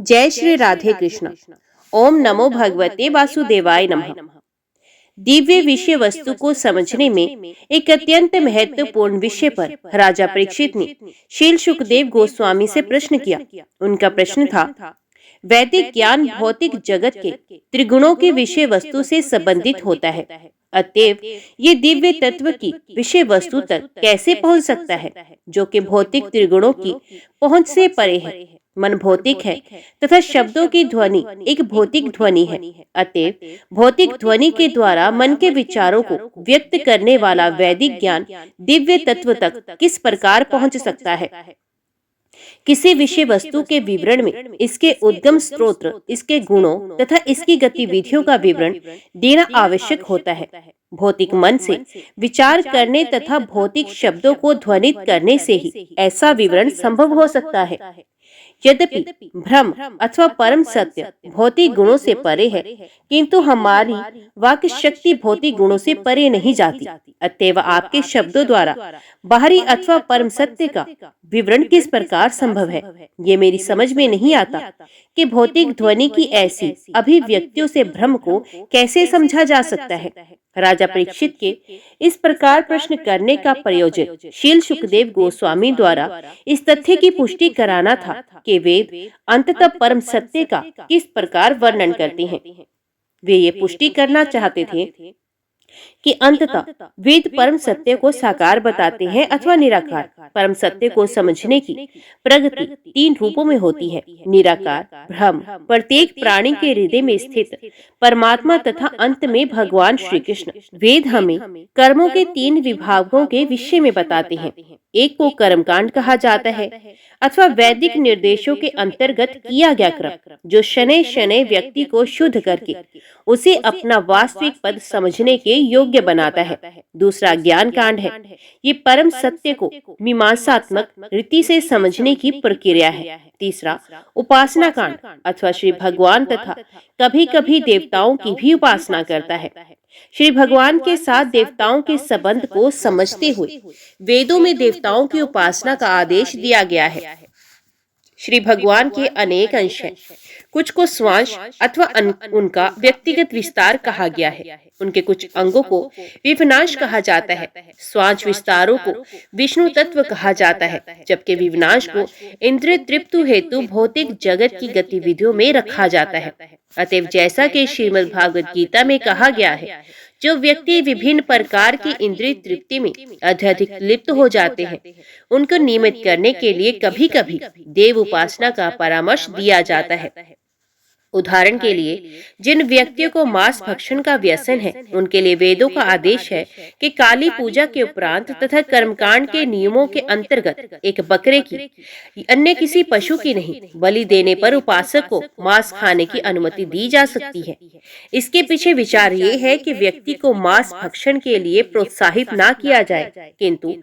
जय श्री राधे कृष्ण। ओम नमो भगवते वासुदेवाय नमः। दिव्य विषय वस्तु को समझने में एक अत्यंत महत्वपूर्ण विषय पर राजा परीक्षित ने शील सुखदेव गोस्वामी से प्रश्न किया। उनका प्रश्न था, वैदिक ज्ञान भौतिक जगत के त्रिगुणों के विषय वस्तु से संबंधित होता है, अतएव ये दिव्य तत्व की विषय वस्तु तक कैसे पहुंच सकता है जो कि भौतिक त्रिगुणों की पहुंच से परे है। मन भौतिक है तथा शब्दों की ध्वनि एक भौतिक ध्वनि है, अतएव भौतिक ध्वनि के द्वारा मन के विचारों को व्यक्त करने वाला वैदिक ज्ञान दिव्य तत्व तक किस प्रकार पहुंच सकता है। किसी विषय वस्तु के विवरण में इसके उद्गम स्रोत, इसके गुणों तथा इसकी गतिविधियों का विवरण देना आवश्यक होता है। भौतिक मन से विचार करने तथा भौतिक शब्दों को ध्वनित करने से ही ऐसा विवरण संभव हो सकता है। यद्यपि भ्रम अथवा परम सत्य भौतिक गुणों से परे है, किंतु हमारी वाक् शक्ति भौतिक गुणों से परे नहीं जाती, अतएव आपके शब्दों द्वारा बाहरी अथवा परम सत्य का विवरण किस प्रकार संभव है, ये मेरी समझ में नहीं आता कि भौतिक ध्वनि की ऐसी अभिव्यक्तियों से भ्रम को कैसे समझा जा सकता है। राजा परीक्षित के इस प्रकार प्रश्न करने का प्रयोजन शील सुखदेव गोस्वामी द्वारा इस तथ्य की पुष्टि कराना था कि वेद अंततः परम सत्य का किस प्रकार वर्णन करते हैं। वे ये पुष्टि करना चाहते थे कि अंततः वेद परम सत्य को साकार बताते हैं अथवा निराकार। परम सत्य को समझने की प्रगति तीन रूपों में होती है, निराकार, ब्रह्म, प्रत्येक प्राणी के हृदय में स्थित परमात्मा तथा अंत में भगवान श्री कृष्ण। वेद हमें कर्मों के तीन विभागों के विषय में बताते हैं। एक को कर्मकांड कहा जाता है अथवा वैदिक निर्देशों के अंतर्गत किया गया क्रम, जो शनै शनै व्यक्ति को शुद्ध करके उसे अपना वास्तविक पद समझने के योग्य बनाता है। दूसरा ज्ञान कांड है, ये परम सत्य को मीमांसात्मक रीति से समझने की प्रक्रिया है। तीसरा उपासना कांड अथवा श्री भगवान तथा कभी कभी देवताओं की भी उपासना करता है। श्री भगवान के साथ देवताओं के संबंध को समझते हुए वेदों में देवताओं की उपासना का आदेश दिया गया है। श्री भगवान के अनेक अंश हैं, कुछ को स्वांश अथवा उनका व्यक्तिगत विस्तार कहा गया है। उनके कुछ अंगों को विविनाश कहा जाता है। स्वांश विस्तारों को विष्णु तत्व कहा जाता है, जबकि विविनाश को इंद्रिय तृप्ति हेतु भौतिक जगत की गतिविधियों में रखा जाता है। अतएव जैसा कि श्रीमद् भागवत गीता में कहा गया है, जो व्यक्ति विभिन्न प्रकार की इंद्रिय तृप्ति में अत्यधिक लिप्त हो जाते हैं, उनको नियमित करने के लिए कभी कभी देव उपासना का परामर्श दिया जाता है। उदाहरण के लिए जिन व्यक्तियों को मांस भक्षण का व्यसन है, उनके लिए वेदों का आदेश है कि काली पूजा के उपरांत तथा कर्मकांड के नियमों के अंतर्गत एक बकरे की अन्य किसी पशु की नहीं बलि देने पर उपासक को मांस खाने की अनुमति दी जा सकती है। इसके पीछे विचार ये है कि व्यक्ति को मांस भक्षण के लिए प्रोत्साहित ना किया जाए, किंतु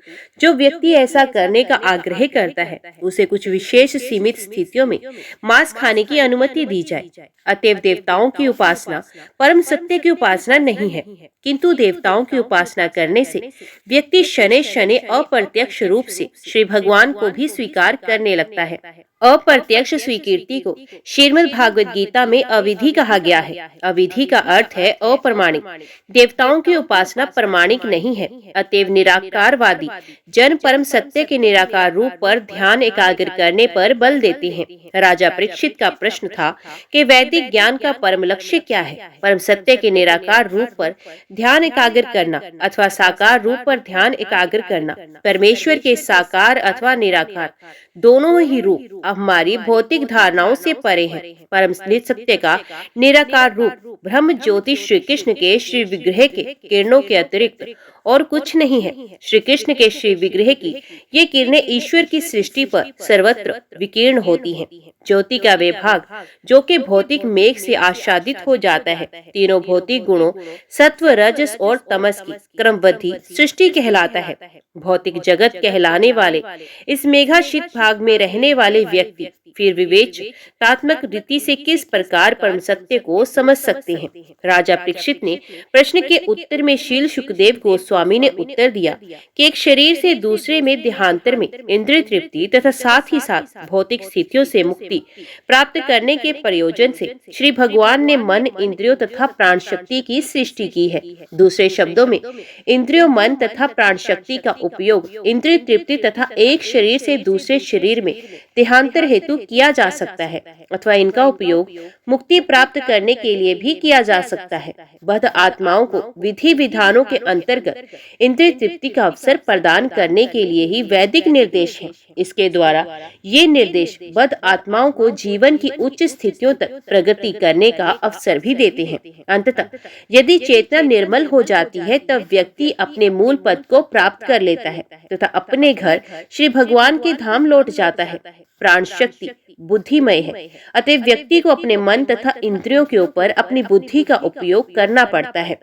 जो व्यक्ति ऐसा करने का आग्रह करता है उसे कुछ विशेष सीमित स्थितियों में मांस खाने की अनुमति दी जाए। अतएव देवताओं की उपासना परम सत्य की उपासना नहीं है, किंतु देवताओं की उपासना करने से व्यक्ति शनै शनै अप्रत्यक्ष रूप से श्री भगवान को भी स्वीकार करने लगता है। अप्रत्यक्ष स्वीकृति को श्रीमद् भागवत गीता में अविधि कहा गया है। अविधि का अर्थ है अप्रमाणिक। देवताओं की उपासना प्रमाणिक नहीं है, अतएव निराकारवादी जन परम सत्य के निराकार रूप पर ध्यान एकाग्र करने पर बल देते हैं। राजा परीक्षित का प्रश्न था कि वैदिक ज्ञान का परम लक्ष्य क्या है। परम सत्य के निराकार रूप पर ध्यान एकाग्र करना अथवा साकार रूप पर ध्यान एकाग्र करना। परमेश्वर के साकार अथवा निराकार दोनों ही रूप हमारी भौतिक धारणाओं से परे हैं। परम सत्य का निराकार रूप ब्रह्म ज्योति श्री कृष्ण के श्री विग्रह के किरणों के अतिरिक्त और कुछ नहीं है। श्री कृष्ण के श्री विग्रह की ये किरणें ईश्वर की सृष्टि पर सर्वत्र विकीर्ण होती हैं। ज्योति का वे भाग जो कि भौतिक मेघ से आच्छादित हो जाता है, तीनों भौतिक गुणों सत्व, रजस और तमस की क्रमबद्ध सृष्टि कहलाता है। भौतिक जगत कहलाने वाले इस मेघाशित भाग में रहने वाले व्यक्ति फिर विवेचनात्मक रीति से किस प्रकार परम सत्य को समझ सकते हैं। राजा परीक्षित ने प्रश्न के उत्तर में शील सुखदेव गोस्वामी ने उत्तर दिया कि एक शरीर से दूसरे में देहांतर में इंद्रिय तृप्ति तथा साथ ही साथ भौतिक स्थितियों से मुक्ति प्राप्त करने के प्रयोजन से श्री भगवान ने मन, इंद्रियों तथा प्राण शक्ति की सृष्टि की है। दूसरे शब्दों में इंद्रियों, मन तथा प्राण शक्ति का उपयोग इंद्रिय तृप्ति तथा एक शरीर से दूसरे शरीर में देहांतर हेतु किया जा सकता है अथवा इनका उपयोग मुक्ति प्राप्त करने के लिए भी किया जा सकता है। बद्ध आत्माओं को विधि विधानों के अंतर्गत इंद्रिय तृप्ति का अवसर प्रदान करने के लिए ही वैदिक निर्देश है। इसके द्वारा ये निर्देश बद्ध आत्माओं को जीवन की उच्च स्थितियों तक प्रगति करने का अवसर भी देते हैं। अंततः यदि चेतना निर्मल हो जाती है तब व्यक्ति अपने मूल पद को प्राप्त कर लेता है तथा अपने घर श्री भगवान के धाम लौट जाता है। प्राण शक्ति बुद्धिमय है, अतः व्यक्ति को अपने मन तथा इंद्रियों के ऊपर अपनी बुद्धि का उपयोग करना पड़ता है।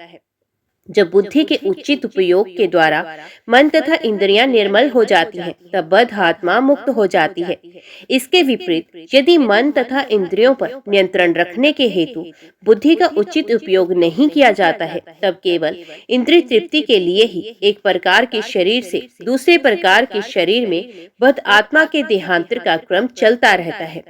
जब बुद्धि के उचित उपयोग के द्वारा मन तथा इंद्रियां निर्मल हो जाती हैं, तब बद्ध आत्मा मुक्त हो जाती है। इसके विपरीत यदि मन तथा इंद्रियों पर नियंत्रण रखने के हेतु बुद्धि का उचित उपयोग नहीं किया जाता है, तब केवल इंद्रिय तृप्ति के लिए ही एक प्रकार के शरीर से दूसरे प्रकार के शरीर में बद्ध आत्मा के देहांतर का क्रम चलता रहता है।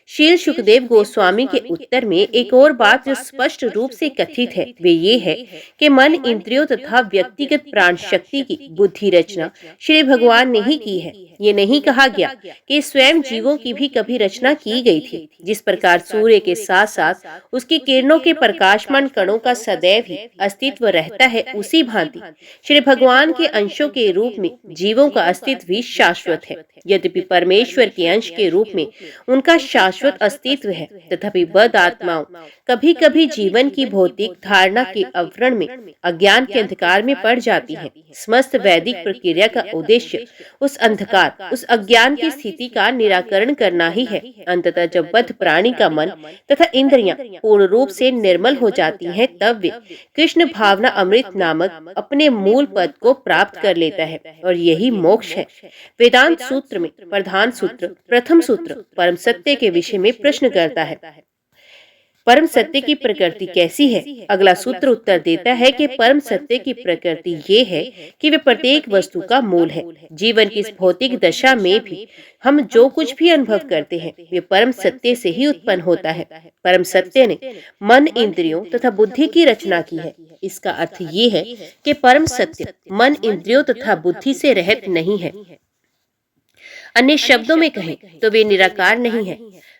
शील सुखदेव गोस्वामी के उत्तर में एक और बात जो स्पष्ट रूप से कथित है वे ये है कि मन, इंद्रियों तथा व्यक्तिगत प्राण शक्ति की बुद्धि रचना श्री भगवान ने ही की है। ये नहीं कहा गया कि स्वयं जीवों की भी कभी रचना की गई थी। जिस प्रकार सूर्य के साथ साथ उसकी किरणों के प्रकाशमान कणों का सदैव ही अस्तित्व रहता है, उसी भांति श्री भगवान के अंशों के रूप में जीवों का अस्तित्व भी शाश्वत है। यद्यपि परमेश्वर के अंश के रूप में उनका शाश्वत अस्तित्व है, तथापि बद्ध आत्माओं कभी कभी जीवन की भौतिक धारणा के आवरण में अज्ञान के अंधकार में पड़ जाती हैं। समस्त वैदिक प्रक्रिया का उद्देश्य उस अंधकार, उस अज्ञान की स्थिति का निराकरण करना ही है। अंततः जब बद्ध प्राणी का मन तथा इंद्रियां पूर्ण रूप से निर्मल हो जाती हैं, तब वे कृष्ण भावना अमृत नामक अपने मूल पद को प्राप्त कर लेता है और यही मोक्ष है। वेदांत सूत्र में प्रधान सूत्र प्रथम सूत्र परम सत्य के विषय में प्रश्न करता है, परम सत्य की प्रकृति कैसी है? अगला सूत्र उत्तर देता है कि परम सत्य की प्रकृति ये है कि वे प्रत्येक वस्तु का मूल है। जीवन की इस भौतिक दशा में भी हम जो कुछ भी अनुभव करते हैं वे परम सत्य से ही उत्पन्न होता है। परम सत्य ने मन, इंद्रियों तथा बुद्धि की रचना की है। इसका अर्थ ये है कि परम सत्य मन, इंद्रियों तथा बुद्धि से रहित नहीं है। अन्य शब्दों में कहें तो वे निराकार नहीं है।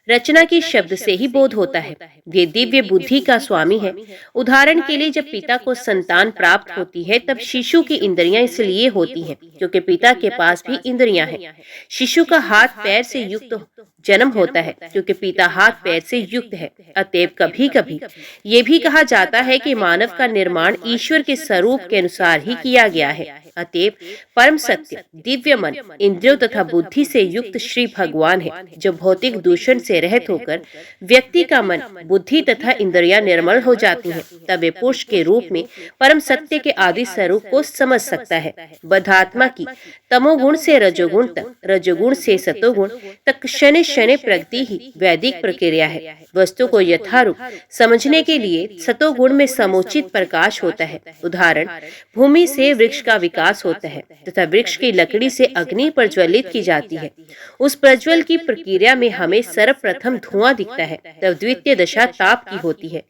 रचना की शब्द से ही बोध होता है। वे दिव्य बुद्धि का स्वामी है। उदाहरण के लिए जब पिता को संतान प्राप्त होती है तब शिशु की इंद्रियां इसलिए होती हैं क्योंकि पिता के पास भी इंद्रियां हैं। शिशु का हाथ पैर से युक्त जन्म होता है क्योंकि पिता हाथ पैर से युक्त है। अतएव कभी कभी ये भी कहा जाता है कि मानव का निर्माण ईश्वर के स्वरूप के अनुसार ही किया गया है। अतएव परम सत्य दिव्य मन, इंद्रियों तथा बुद्धि से युक्त श्री भगवान है, जो भौतिक दूषण से रहित होकर व्यक्ति का मन, बुद्धि तथा इंद्रियां निर्मल हो जाती हैं। तब वे पुरुष के रूप में परम सत्य के आदि स्वरूप को समझ सकता है। बद्धात्मा की तमोगुण से रजोगुण तक, रजोगुण से सतोगुण तक शनि शनि प्रगति ही वैदिक प्रक्रिया है। वस्तु को यथारूप समझने के लिए सतोगुण में समुचित प्रकाश होता है। उदाहरण, भूमि से वृक्ष का विकास होता है तथा वृक्ष की लकड़ी से अग्नि प्रज्वलित की जाती है। उस प्रज्वल की प्रक्रिया में हमें सर्वप्रथम धुआं दिखता है, तब द्वितीय दशा ताप की होती है,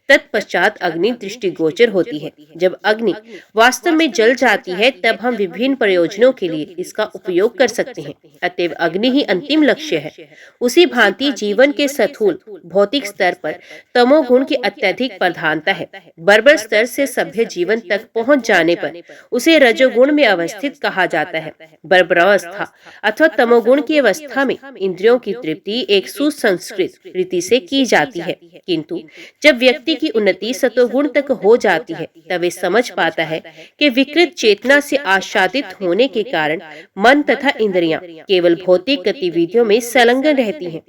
तत्पश्चात अग्नि दृष्टिगोचर होती है। जब अग्नि वास्तव में जल जाती है तब हम विभिन्न प्रयोजनों के लिए इसका उपयोग कर सकते हैं। अतएव अग्नि ही अंतिम लक्ष्य है। उसी भांति जीवन के स्थूल भौतिक स्तर पर तमोगुण की अत्यधिक प्रधानता है। बर्बर स्तर से सभ्य जीवन तक पहुंच जाने पर उसे रजोगुण में अवस्थित कहा जाता है। बर्बरावस्था अथवा तमोगुण की अवस्था में इंद्रियों की तृप्ति एक सुसंस्कृत रीति से की जाती है, किंतु जब व्यक्ति की उन्नति सतोगुण तक हो जाती है तब वे समझ पाता है कि विकृत चेतना से आच्छादित होने के कारण मन तथा इंद्रियां केवल भौतिक गतिविधियों में संलग्न रहती हैं।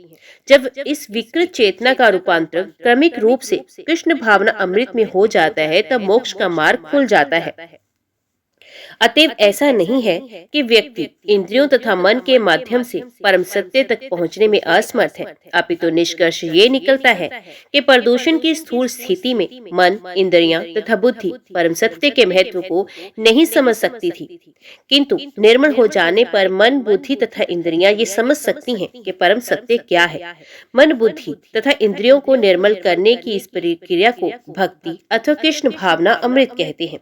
जब इस विकृत चेतना का रूपांतर क्रमिक रूप से कृष्ण भावना अमृत में हो जाता है तब मोक्ष का मार्ग खुल जाता है। अतएव ऐसा नहीं है कि व्यक्ति इंद्रियों तथा मन के माध्यम से परम सत्य तक पहुंचने में असमर्थ है, अपितु निष्कर्ष ये निकलता है कि प्रदूषण की स्थूल स्थिति में मन, इंद्रियां तथा बुद्धि परम सत्य के महत्व को नहीं समझ सकती थी, किंतु निर्मल हो जाने पर मन, बुद्धि तथा इंद्रियां ये समझ सकती हैं कि परम सत्य क्या है। मन, बुद्धि तथा इंद्रियों को निर्मल करने की इस प्रक्रिया को भक्ति अथवा कृष्ण भावना अमृत कहते हैं।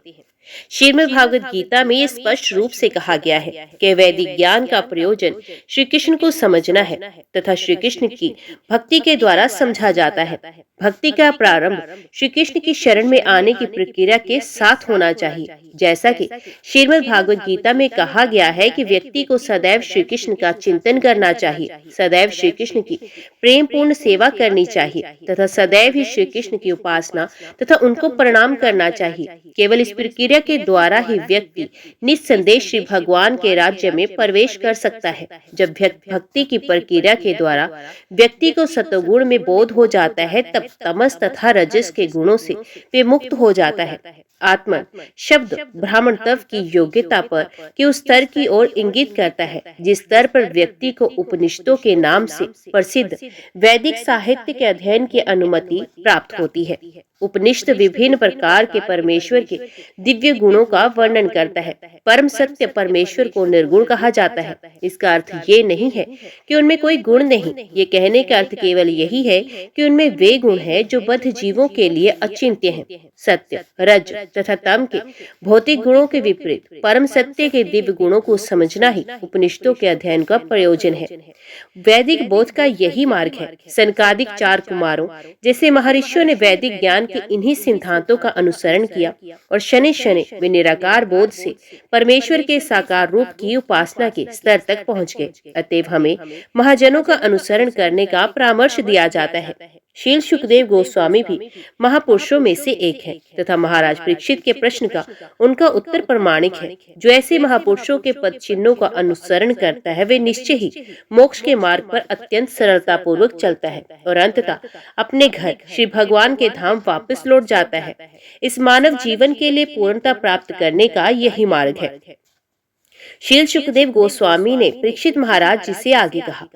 श्रीमद् भागवत गीता में ये स्पष्ट रूप से कहा गया है कि वैदिक ज्ञान का प्रयोजन श्री कृष्ण को समझना है तथा श्री कृष्ण की भक्ति के द्वारा समझा जाता है। भक्ति का प्रारंभ श्री कृष्ण की शरण में आने की प्रक्रिया के साथ होना चाहिए, जैसा कि श्रीमद् भागवत गीता में कहा गया है कि व्यक्ति को सदैव श्री कृष्ण का चिंतन करना चाहिए, सदैव श्री कृष्ण की प्रेम पूर्ण सेवा करनी चाहिए तथा सदैव ही श्री कृष्ण की उपासना तथा उनको प्रणाम करना चाहिए। केवल इस प्रक्रिया के द्वारा ही व्यक्ति निस्संदेह श्री भगवान के राज्य में प्रवेश कर सकता है। जब भक्ति की प्रक्रिया के द्वारा व्यक्ति को सतोगुण में बोध हो जाता है, तब तमस तथा रजस के गुणों से वे मुक्त हो जाता है। आत्मन शब्द ब्राह्मण तत्व की योग्यता पर कि उस स्तर की ओर इंगित करता है जिस स्तर पर व्यक्ति को उपनिषदों के नाम से प्रसिद्ध वैदिक साहित्य के अध्ययन की अनुमति प्राप्त होती है। उपनिषद विभिन्न प्रकार के परमेश्वर के दिव्य गुणों का वर्णन करता है। परम सत्य परमेश्वर को निर्गुण कहा जाता है। इसका अर्थ ये नहीं है कि उनमें कोई गुण नहीं, ये कहने का अर्थ केवल यही है कि उनमें वे गुण हैं जो बद्ध जीवों के लिए अचिंत्य हैं। सत्य, रज तथा तम के भौतिक गुणों के विपरीत परम सत्य के दिव्य गुणों को समझना ही उपनिषदों के अध्ययन का प्रयोजन है। वैदिक बोध का यही मार्ग है। सनकादिक 4 कुमारों जैसे महर्षियों ने वैदिक ज्ञान के इन्हीं सिद्धांतों का अनुसरण किया और शनि शनि वे निराकार बोध से परमेश्वर के साकार रूप की उपासना के स्तर तक पहुंच गए। अतएव हमें महाजनों का अनुसरण करने का परामर्श दिया जाता है। शील सुखदेव गोस्वामी भी महापुरुषों में से एक है तथा महाराज परीक्षित के प्रश्न का उनका उत्तर प्रमाणिक है। जो ऐसे महापुरुषों के पद चिन्हों का अनुसरण करता है, वे निश्चय ही मोक्ष के मार्ग पर अत्यंत सरलता पूर्वक चलता है और अंततः अपने घर श्री भगवान के धाम वापस लौट जाता है। इस मानव जीवन के लिए पूर्णता प्राप्त करने का यही मार्ग है। शील सुखदेव गोस्वामी ने परीक्षित महाराज जी से आगे कहा,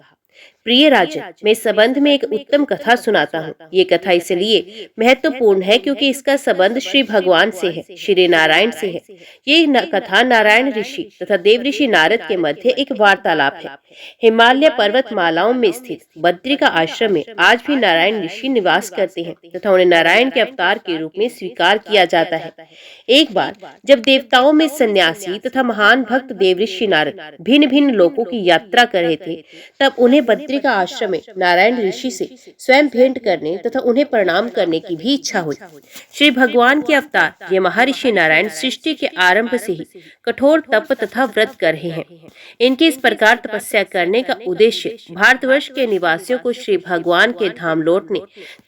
प्रिय राजन, मैं इस संबंध में एक उत्तम कथा सुनाता हूँ। ये कथा इसलिए महत्वपूर्ण है क्योंकि इसका संबंध श्री भगवान से है, श्री नारायण से है। ये कथा नारायण ऋषि तथा देव ऋषि नारद के मध्य एक वार्तालाप है। हिमालय पर्वतमालाओं में स्थित बद्री का आश्रम में आज भी नारायण ऋषि निवास करते हैं तथा उन्हें नारायण के अवतार के रूप में स्वीकार किया जाता है। एक बार जब देवताओं में सन्यासी तथा महान भक्त देव ऋषि नारद भिन्न भिन्न लोकों की यात्रा कर रहे थे, तब उन्हें बद्री का आश्रम में नारायण ऋषि से स्वयं भेंट करने तथा उन्हें प्रणाम करने की भी इच्छा हुई। श्री भगवान के अवतार ये महर्षि नारायण सृष्टि के आरंभ से ही कठोर तप तथा व्रत कर रहे हैं। इनके इस प्रकार तपस्या करने का उद्देश्य भारतवर्ष के निवासियों को श्री भगवान के धाम लौटने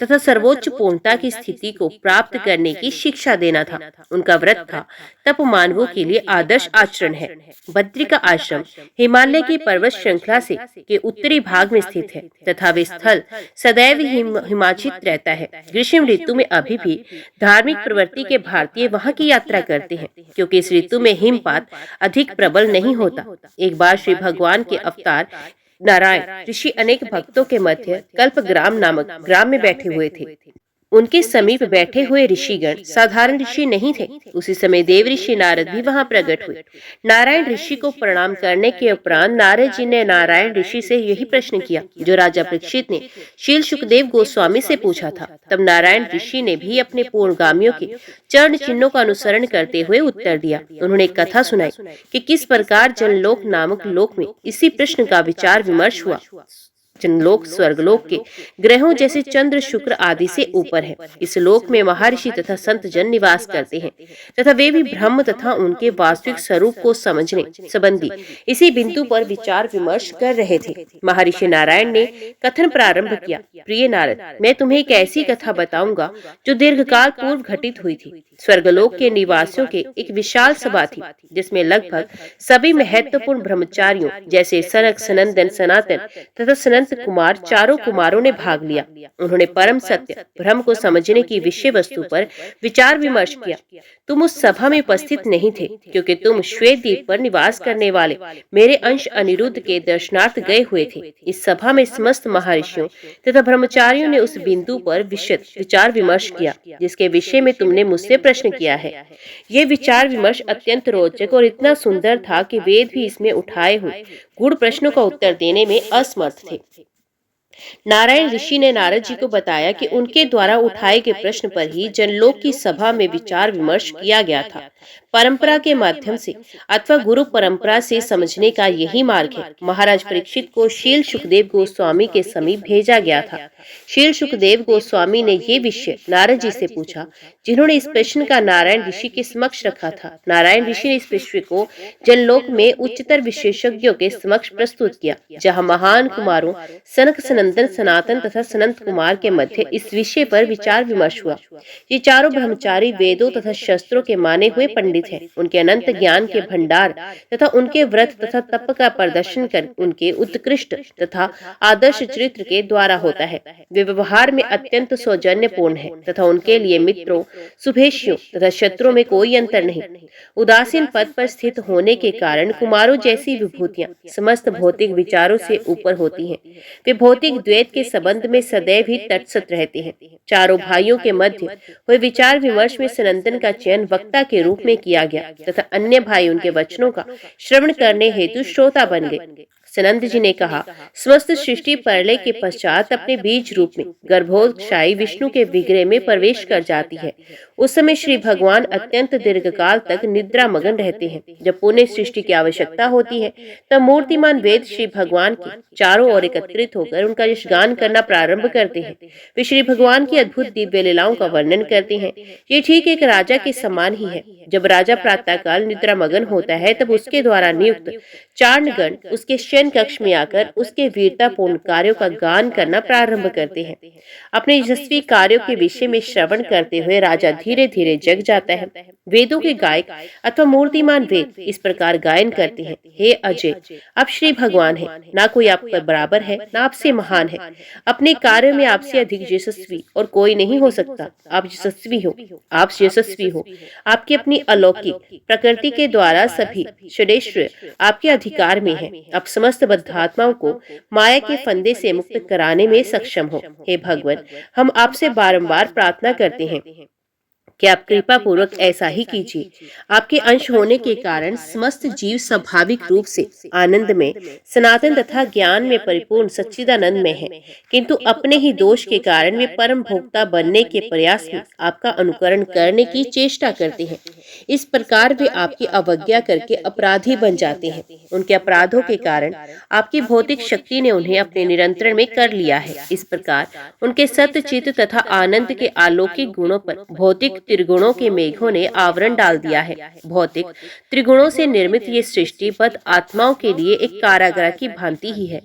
तथा सर्वोच्च पूर्णता की स्थिति को प्राप्त करने की शिक्षा देना था। उनका व्रत था तप मानवों के लिए आदर्श आचरण है। बद्री का आश्रम हिमालय की पर्वत श्रृंखला से के उत्तरी भाग में स्थित है तथा वे स्थल सदैव हिमाचित रहता है। ग्रीष्म ऋतु में अभी भी धार्मिक प्रवृत्ति के भारतीय वहां की यात्रा करते हैं क्योंकि इस ऋतु में हिमपात अधिक प्रबल नहीं होता। एक बार श्री भगवान के अवतार नारायण ऋषि अनेक भक्तों के मध्य कल्पग्राम नामक ग्राम में बैठे हुए थे। उनके समीप बैठे हुए ऋषिगण साधारण ऋषि नहीं थे। उसी समय देव ऋषि नारद भी वहां प्रकट हुए। नारायण ऋषि को प्रणाम करने के उपरांत नारद जी ने नारायण ऋषि से यही प्रश्न किया जो राजा परीक्षित ने शील सुखदेव गोस्वामी से पूछा था। तब नारायण ऋषि ने भी अपने पूर्वगामियों के चरण चिन्हों का अनुसरण करते हुए उत्तर दिया। उन्होंने एक कथा सुनाई कि किस प्रकार जनलोक नामक लोक में इसी प्रश्न का विचार विमर्श हुआ। जनलोक स्वर्गलोक के ग्रहों जैसे चंद्र, शुक्र आदि से ऊपर है। इस लोक में महर्षि तथा संत जन निवास करते हैं तथा वे भी ब्रह्म तथा उनके वास्तविक स्वरूप को समझने संबंधी इसी बिंदु पर विचार विमर्श कर रहे थे। महर्षि नारायण ने कथन प्रारंभ किया, प्रिय नारद, मैं तुम्हें एक ऐसी कथा बताऊंगा जो दीर्घकाल पूर्व घटित हुई थी। स्वर्गलोक के निवासियों के एक विशाल सभा थी जिसमें लगभग सभी महत्वपूर्ण ब्रह्मचारियों जैसे सनक, सनंदन, सनातन तथा सनंद सनंत कुमार चारों कुमारों ने भाग लिया। उन्होंने परम सत्य ब्रह्म को समझने की विषय वस्तु पर विचार विमर्श किया। तुम उस सभा में उपस्थित नहीं थे, क्योंकि तुम श्वेत द्वीप पर निवास करने वाले मेरे अंश अनिरुद्ध के दर्शनार्थ गए हुए थे। इस सभा में समस्त महर्षियों तथा ब्रह्मचारियों ने उस बिंदु पर विशद विचार विमर्श किया जिसके विषय में तुमने मुझसे प्रश्न किया है। ये विचार विमर्श अत्यंत रोचक और इतना सुंदर था कि वेद भी इसमें उठाए हुए गूढ़ प्रश्नों का उत्तर देने में असमर्थ थे। नारायण ऋषि ने नारद जी को बताया कि उनके द्वारा उठाए गए प्रश्न पर ही जनलोक की सभा में विचार विमर्श किया गया था। परंपरा के माध्यम से अथवा गुरु परंपरा से समझने का यही मार्ग है। महाराज परीक्षित को शील सुखदेव गोस्वामी के समीप भेजा गया था। शील सुखदेव गोस्वामी ने ये विषय नारद जी से पूछा, जिन्होंने इस प्रश्न का नारायण ऋषि के समक्ष रखा था। नारायण ऋषि ने इस विषय को जनलोक में उच्चतर विशेषज्ञों के समक्ष प्रस्तुत किया, जहाँ महान कुमारों सनक, सनंदन, सनातन तथा सनंत कुमार के मध्य इस विषय पर विचार विमर्श हुआ। ये चारों ब्रह्मचारी वेदों तथा शस्त्रों के माने हुए पंडित हैं। उनके अनंत ज्ञान के भंडार तथा उनके व्रत तथा तप का प्रदर्शन कर उनके उत्कृष्ट तथा आदर्श चरित्र के द्वारा होता है। वे व्यवहार में अत्यंत सौजन्यपूर्ण है तथा उनके लिए मित्रों, शुभेच्छुओं तथा शत्रुओं में कोई अंतर नहीं। उदासीन पद पर स्थित होने के कारण कुमारों जैसी विभूतियां समस्त भौतिक विचारों से ऊपर होती हैं। वे भौतिक द्वैत के संबंध में सदैव ही तटस्थ रहते हैं। चारों भाइयों के मध्य हुए विचार विमर्श में सनंदन का चयन वक्ता के रूप में किया गया तथा अन्य भाई उनके वचनों का श्रवण करने हेतु श्रोता बन गए। सनंद जी ने कहा, समस्त सृष्टि प्रलय के पश्चात अपने बीज रूप में गर्भोत्कर्षायी विष्णु के विग्रह में प्रवेश कर जाती है। उस समय श्री भगवान अत्यंत दीर्घकाल तक निद्रा मगन रहते हैं। जब पुनः सृष्टि की आवश्यकता होती है तब मूर्तिमान वेद श्री भगवान की चारों ओर एकत्रित होकर उनका यशगान करना प्रारंभ करते हैं। वे श्री भगवान की अद्भुत दिव्य लीलाओं का वर्णन करते हैं। ये ठीक एक राजा के समान ही है। जब राजा प्रातःकाल निद्रा मगन होता है तब उसके द्वारा नियुक्त चारणगण उसके शयन कक्ष में आकर उसके वीरतापूर्ण कार्यों का गान करना प्रारंभ करते हैं। अपने यशस्वी कार्यों के विषय में श्रवण करते हुए राजा धीरे धीरे जग जाता है। वेदों के गायक अथवा मूर्तिमान वेद इस प्रकार गायन करते हैं, हे अजय, आप श्री भगवान हैं, ना कोई आप पर बराबर है, ना आपसे महान है। अपने कार्य में आपसे अधिक यशस्वी और कोई नहीं हो सकता। आप यशस्वी हो, आप यशस्वी हो। आपकी अपनी अलौकिक प्रकृति के द्वारा सभी षडेश्वर आपके अधिकार में है। आप समस्त बद्धात्माओं को माया के फंदे से मुक्त कराने में सक्षम हो। हे भगवान, हम आपसे बारंबार प्रार्थना करते हैं कि आप कृपा पूर्वक ऐसा ही कीजिए। आपके अंश होने के कारण समस्त जीव स्वाभाविक रूप से आनंद में, सनातन तथा ज्ञान में परिपूर्ण सच्चिदानंद में है, किंतु अपने ही दोष के कारण वे परम भोक्ता बनने के प्रयास में आपका अनुकरण करने की चेष्टा करते हैं। इस प्रकार वे आपकी अवज्ञा करके अपराधी बन जाते हैं। उनके अपराधों के कारण आपकी भौतिक शक्ति ने उन्हें अपने नियंत्रण में कर लिया है। इस प्रकार उनके सत्य, चित्त तथा आनंद के अलौकिक गुणों पर भौतिक त्रिगुणों के मेघों ने आवरण डाल दिया है। भौतिक त्रिगुणों से निर्मित ये सृष्टि बद्ध आत्माओं के लिए एक कारागार की भांति ही है।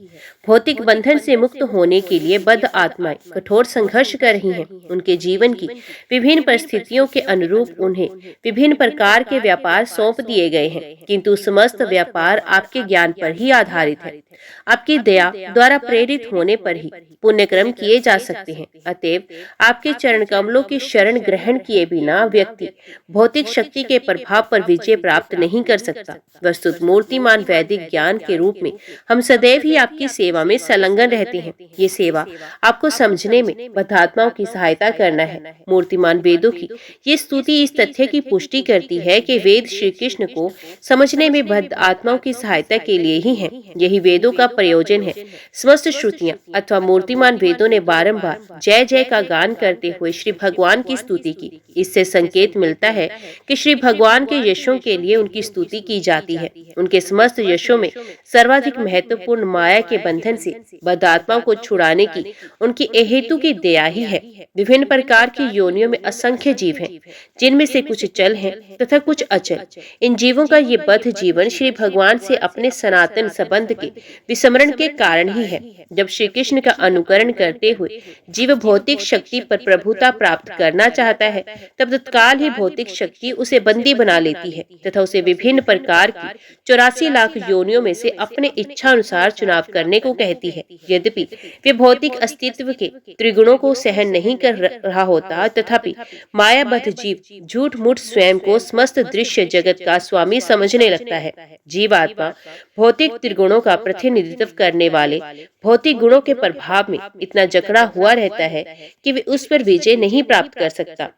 भौतिक बंधन से मुक्त होने के लिए बद्ध आत्माएं कठोर संघर्ष कर रही हैं। उनके जीवन की विभिन्न परिस्थितियों के अनुरूप उन्हें विभिन्न प्रकार के व्यापार सौंप दिए गए हैं, किंतु समस्त व्यापार आपके ज्ञान पर ही आधारित है। आपकी दया द्वारा प्रेरित होने पर ही पुण्यक्रम किए जा सकते हैं। अतएव आपके चरण कमलों की शरण ग्रहण किए बिना व्यक्ति भौतिक शक्ति के प्रभाव पर विजय प्राप्त नहीं कर सकता। वस्तुत मूर्तिमान वैदिक ज्ञान के रूप में हम सदैव ही आपकी सेवा में संलग्न रहते हैं। ये सेवा आपको समझने में बद्धात्माओं की सहायता करना है। मूर्तिमान वेदों की ये स्तुति इस तथ्य की पुष्टि करती है कि वेद श्री कृष्ण को समझने में बद्ध आत्माओं की सहायता के लिए ही है। यही वेदों का प्रयोजन है। समस्त श्रुतियां अथवा मूर्तिमान वेदों ने बारंबार जय जय का गान करते हुए श्री भगवान की स्तुति की। इससे संकेत मिलता है कि श्री भगवान के यशों के लिए उनकी स्तुति की जाती है। उनके समस्त यशों में सर्वाधिक महत्वपूर्ण माया के बंधन से बद्ध आत्माओं को छुड़ाने की उनकी अहेतु की दया ही है। विभिन्न प्रकार की योनियों में असंख्य जीव हैं, जिनमें से कुछ चल हैं तथा कुछ अचल। इन जीवों का ये बद्ध जीवन श्री भगवान से अपने सनातन संबंध के विस्मरण के कारण ही है। जब श्री कृष्ण का अनुकरण करते हुए जीव भौतिक शक्ति पर प्रभुता प्राप्त करना चाहता है, तब तत्काल ही भौतिक शक्ति उसे बंदी बना लेती है तथा उसे विभिन्न प्रकार की 84 लाख योनियों में से अपने इच्छा अनुसार चुनाव करने को कहती है। यद्यपि वे भौतिक अस्तित्व के त्रिगुणों को सहन नहीं कर रहा होता, तथापि मायाबद्ध जीव झूठ मूठ स्वयं को समस्त दृश्य जगत का स्वामी समझने लगता है। जीवात्मा भौतिक त्रिगुणों का प्रतिनिधित्व करने वाले भौतिक गुणों के प्रभाव में इतना जकड़ा हुआ रहता है कि वे उस पर विजय नहीं प्राप्त कर सकता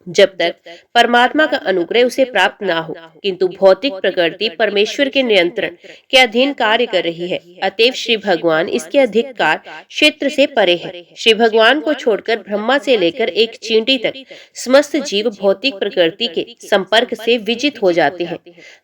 जब तक परमात्मा का अनुग्रह उसे प्राप्त ना हो। किंतु भौतिक प्रकृति परमेश्वर के नियंत्रण के अधीन कार्य कर रही है, अतएव श्री भगवान इसके अधिकार क्षेत्र से परे है। श्री भगवान को छोड़कर ब्रह्मा से लेकर एक चींटी तक समस्त जीव भौतिक प्रकृति के संपर्क से विजित हो जाते हैं।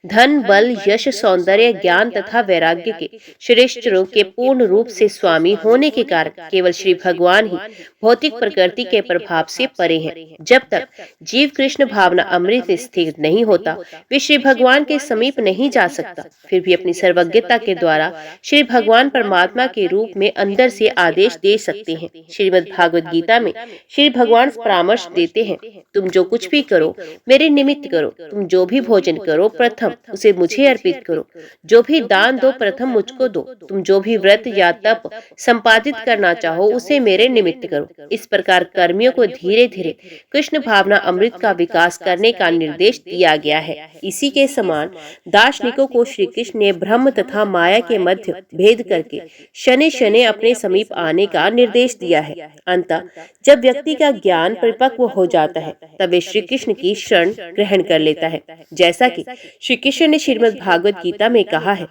धन, बल, यश, सौंदर्य, ज्ञान तथा वैराग्य के श्रेष्ठों के पूर्ण रूप से स्वामी होने के कारण केवल श्री भगवान ही भौतिक प्रकृति के प्रभाव से परे हैं। जब तक जीव कृष्ण भावना अमृत स्थित नहीं होता, वे श्री भगवान के समीप नहीं जा सकता। फिर भी अपनी सर्वज्ञता के द्वारा श्री भगवान परमात्मा के रूप में अंदर से आदेश दे सकते हैं। श्रीमद् भागवत गीता में श्री भगवान परामर्श देते हैं, तुम जो कुछ भी करो मेरे निमित्त करो। तुम जो भी भोजन करो प्रथम उसे मुझे अर्पित करो। जो भी दान दो प्रथम मुझको दो। तुम जो भी व्रत या तप संपादित करना चाहो उसे मेरे निमित्त करो। इस प्रकार कर्मियों को धीरे धीरे कृष्ण भावना अमृत का विकास करने का निर्देश दिया गया है। इसी के समान दार्शनिकों को श्री कृष्ण ने ब्रह्म तथा माया के मध्य भेद करके शनि शनि अपने समीप आने का निर्देश दिया है। अंततः जब व्यक्ति का ज्ञान परिपक्व हो जाता है, तब वे श्री कृष्ण की शरण ग्रहण कर लेता है। जैसा कि श्री कृष्ण ने श्रीमद् भागवत गीता में कहा है,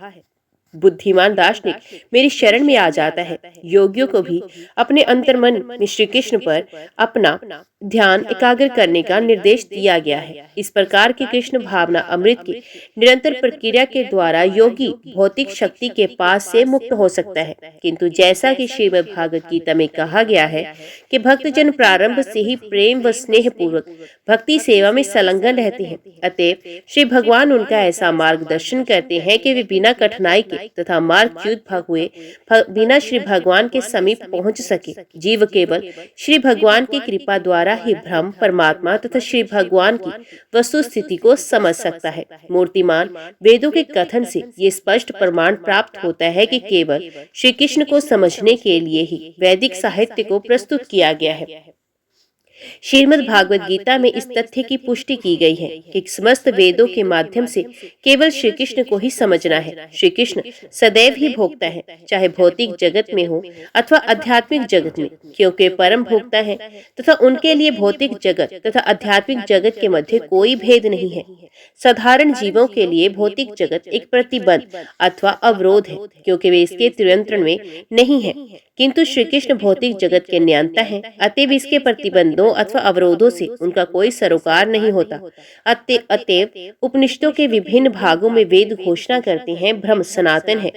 बुद्धिमान दार्शनिक मेरी शरण में आ जाता है। योगियों को भी अपने अंतर्मन में श्री कृष्ण पर अपना ध्यान एकाग्र करने का निर्देश दिया गया है। इस प्रकार की कृष्ण भावना अमृत की निरंतर प्रक्रिया के द्वारा योगी भौतिक शक्ति के पास से मुक्त हो सकता है। किंतु जैसा कि श्रीमद् भागवत गीता में कहा गया है कि भक्तजन प्रारंभ से ही प्रेम व स्नेह पूर्वक भक्ति सेवा में संलग्न रहते हैं। अतएव श्री भगवान उनका ऐसा मार्गदर्शन करते हैं कि वे बिना कठिनाई के तथा मार्गच्युत हुए बिना श्री भगवान के समीप पहुंच सके। जीव केवल श्री भगवान की कृपा द्वारा ही ब्रह्म, परमात्मा तथा श्री भगवान की वस्तु स्थिति को समझ सकता है। मूर्तिमान वेदों के कथन से ये स्पष्ट प्रमाण प्राप्त होता है कि केवल श्री कृष्ण को समझने के लिए ही वैदिक साहित्य को प्रस्तुत किया गया है। श्रीमद् भागवत गीता में इस तथ्य की पुष्टि की गई है कि समस्त वेदों के माध्यम से केवल श्री कृष्ण को ही समझना है। श्री कृष्ण सदैव ही भोक्ता है, चाहे भौतिक जगत में हो अथवा आध्यात्मिक जगत में, क्योंकि परम भोक्ता है तथा उनके लिए भौतिक जगत तथा आध्यात्मिक जगत के मध्य कोई भेद नहीं है। साधारण जीवों के लिए भौतिक जगत एक प्रतिबंध अथवा अवरोध है, क्योंकि वे इसके नियंत्रण में नहीं है। किंतु श्री कृष्ण भौतिक जगत के नियंता हैं, अतएव इसके प्रतिबंधों अथवा अवरोधों से उनका कोई सरोकार नहीं होता। अतएव उपनिषदों के विभिन्न भागों में वेद घोषणा करते हैं, ब्रह्म सनातन है,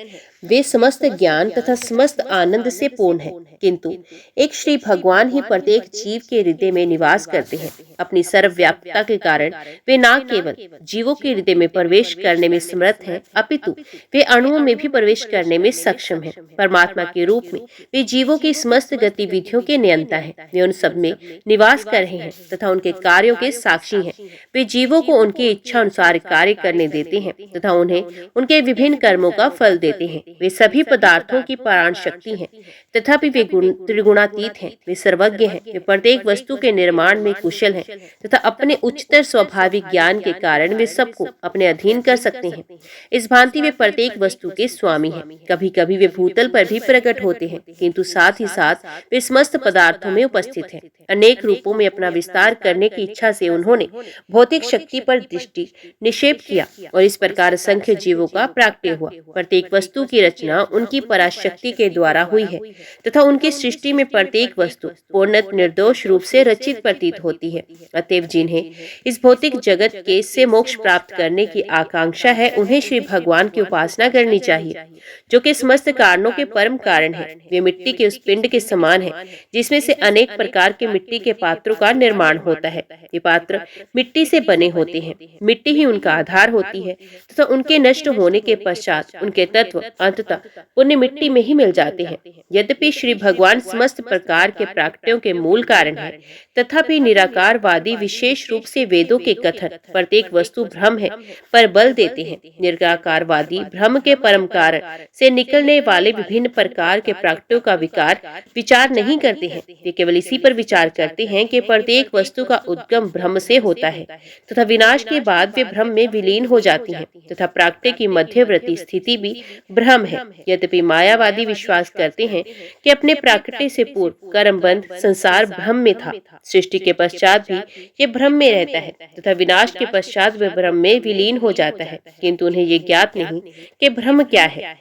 वे समस्त ज्ञान तथा समस्त आनंद से पूर्ण है। किंतु एक श्री भगवान ही प्रत्येक जीव के हृदय में निवास करते हैं। अपनी सर्वव्यापकता के कारण वे न केवल जीवों के हृदय में प्रवेश करने में समर्थ हैं, अपितु वे अणुओं में भी प्रवेश करने में सक्षम हैं। परमात्मा के रूप में वे जीवों की समस्त गतिविधियों के नियंता हैं। वे उन सब में निवास कर रहे हैं तथा उनके कार्यों के साक्षी हैं। वे जीवों को उनकी इच्छा अनुसार कार्य करने देते हैं तथा उन्हें उनके विभिन्न कर्मों का फल देते हैं। वे सभी पदार्थों की प्राण शक्ति हैं, तथापि वे त्रिगुणातीत हैं। वे सर्वज्ञ हैं, वे प्रत्येक वस्तु के निर्माण में कुशल हैं तथा अपने उच्चतर स्वाभाविक ज्ञान के कारण वे सबको अपने अधीन कर सकते हैं। इस भांति वे प्रत्येक वस्तु के स्वामी हैं। कभी कभी वे भूतल पर भी प्रकट होते हैं, किंतु साथ ही साथ वे समस्त पदार्थों में उपस्थित हैं। अनेक रूपों में अपना विस्तार करने की इच्छा से उन्होंने भौतिक शक्ति पर दृष्टि निक्षेप किया और इस प्रकार असंख्य जीवों का प्राकट्य हुआ। प्रत्येक वस्तु की रचना उनकी पराशक्ति के द्वारा हुई है तथा उनकी सृष्टि में प्रत्येक वस्तु पूर्णतः निर्दोष रूप से रचित प्रतीत होती है। अतएव जिन्हें इस भौतिक जगत के से मोक्ष प्राप्त करने की आकांक्षा है, उन्हें श्री भगवान की उपासना करनी चाहिए, जो कि समस्त कारणों के परम कारण है। वे मिट्टी के उस पिंड के समान है जिसमें से अनेक प्रकार के मिट्टी के पात्रों का निर्माण होता है। ये पात्र मिट्टी से बने होते हैं, मिट्टी ही उनका आधार होती है तथा उनके नष्ट होने के पश्चात उनके तत्व अंततः पुण्य मिट्टी में ही मिल जाते हैं। यद्यपि श्री भगवान समस्त प्रकार के प्राकृतियों के मूल कारण है, तथापि निराकारवादी विशेष रूप से वेदों के कथन प्रत्येक वस्तु ब्रह्म है पर बल देते हैं। निराकारवादी ब्रह्म के परम कारण से निकलने वाले विभिन्न प्रकार के प्राकृतियों का विचार नहीं करते हैं। वे केवल इसी पर विचार करते हैं कि प्रत्येक वस्तु का उद्गम ब्रह्म से होता है तथा विनाश के बाद वे ब्रह्म में विलीन हो जाती हैं तथा प्राकृति की मध्यवर्ती स्थिति भी ब्रह्म है। यद्यपि मायावादी विश्वास करते हैं कि अपने प्राकृति से पूर्व कर्मबंध संसार ब्रह्म में था, सृष्टि के पश्चात भी ये ब्रह्म में रहता है तथा विनाश के पश्चात वह ब्रह्म में विलीन हो जाता है, किंतु उन्हें ये ज्ञात नहीं कि ब्रह्म क्या है।